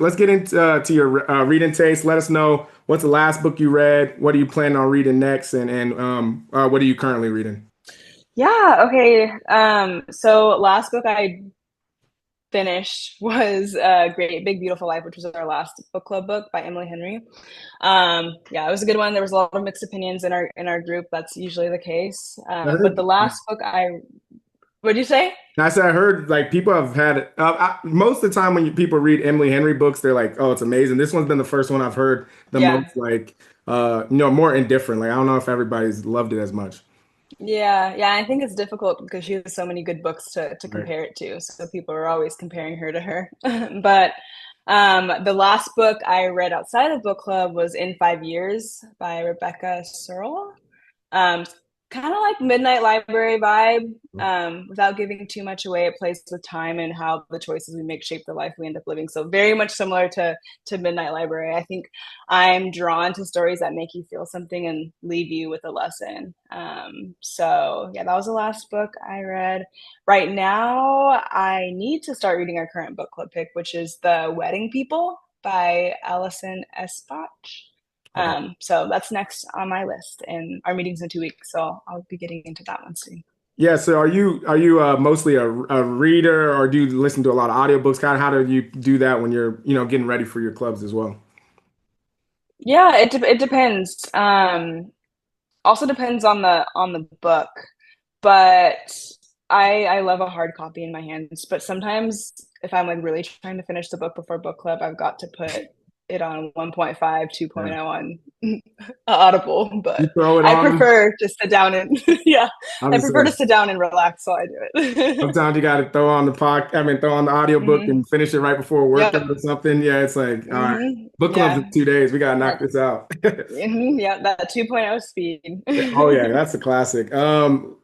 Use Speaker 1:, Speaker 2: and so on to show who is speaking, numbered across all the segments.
Speaker 1: let's get into to your reading taste. Let us know what's the last book you read. What are you planning on reading next, and what are you currently reading?
Speaker 2: Yeah, okay. So last book I finished was Great Big Beautiful Life, which was our last book club book by Emily Henry. Yeah, it was a good one. There was a lot of mixed opinions in our group. That's usually the case.
Speaker 1: I
Speaker 2: But
Speaker 1: heard.
Speaker 2: the last book what'd you say?
Speaker 1: I said I heard like people have had most of the time when people read Emily Henry books, they're like, "Oh, it's amazing." This one's been the first one I've heard the
Speaker 2: Yeah.
Speaker 1: most like more indifferent. Like I don't know if everybody's loved it as much.
Speaker 2: Yeah. I think it's difficult because she has so many good books to
Speaker 1: Right.
Speaker 2: compare it to. So people are always comparing her to her. But the last book I read outside of book club was In 5 Years by Rebecca Searle. Um, Kind of like Midnight Library vibe, without giving too much away. It plays with time and how the choices we make shape the life we end up living. So very much similar to Midnight Library. I think I'm drawn to stories that make you feel something and leave you with a lesson. So yeah, that was the last book I read. Right now, I need to start reading our current book club pick, which is The Wedding People by Alison Espach. So that's next on my list, and our meeting's in 2 weeks, so I'll be getting into that one soon.
Speaker 1: Yeah, so are you mostly a reader or do you listen to a lot of audiobooks? Kind of how do you do that when you're, getting ready for your clubs as well?
Speaker 2: Yeah, it depends. Also depends on the book, but I love a hard copy in my hands. But sometimes if I'm like really trying to finish the book before book club, I've got to put it on 1.5,
Speaker 1: Yeah.
Speaker 2: 2.0 on Audible.
Speaker 1: You
Speaker 2: But
Speaker 1: throw it
Speaker 2: I
Speaker 1: on.
Speaker 2: prefer to sit down and yeah,
Speaker 1: I
Speaker 2: I
Speaker 1: was
Speaker 2: prefer to
Speaker 1: saying.
Speaker 2: sit down and relax while I do it.
Speaker 1: Sometimes you got to throw on the audiobook
Speaker 2: hmm
Speaker 1: and finish it right before a workout or
Speaker 2: Yep.
Speaker 1: something. Yeah, it's like, all right, book club's in
Speaker 2: Yeah.
Speaker 1: 2 days. We got to knock
Speaker 2: That
Speaker 1: this out.
Speaker 2: yeah, that 2.0 speed.
Speaker 1: Oh yeah, that's a classic.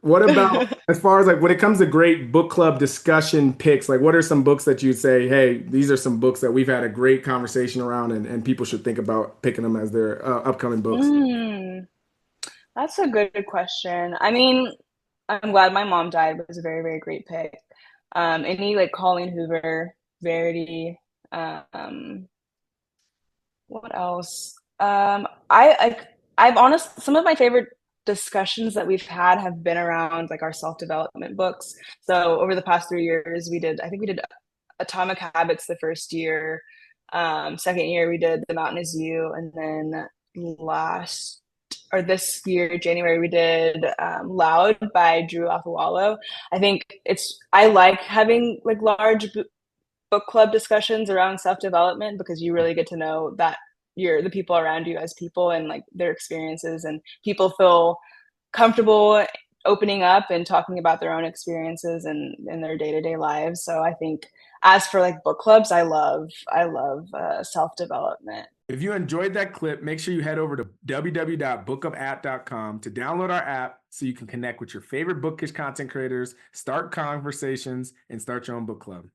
Speaker 1: What about as far as like when it comes to great book club discussion picks, like what are some books that you'd say, hey, these are some books that we've had a great conversation around and people should think about picking them as their upcoming books?
Speaker 2: Mm, that's a good question. I mean, I'm glad my mom died. It was a very, very great pick. Any like Colleen Hoover, Verity, um, what else? I've honest some of my favorite discussions that we've had have been around like our self-development books. So over the past 3 years, I think we did Atomic Habits the first year. Second year we did The Mountain Is You, and then last or this year, January, we did Loud by Drew Afualo. I like having like large book club discussions around self-development because you really get to know that you're the people around you as people and like their experiences, and people feel comfortable opening up and talking about their own experiences and in their day-to-day lives. So I think as for like book clubs, I love self-development.
Speaker 1: If you enjoyed that clip, make sure you head over to www.bookupapp.com to download our app so you can connect with your favorite bookish content creators, start conversations, and start your own book club.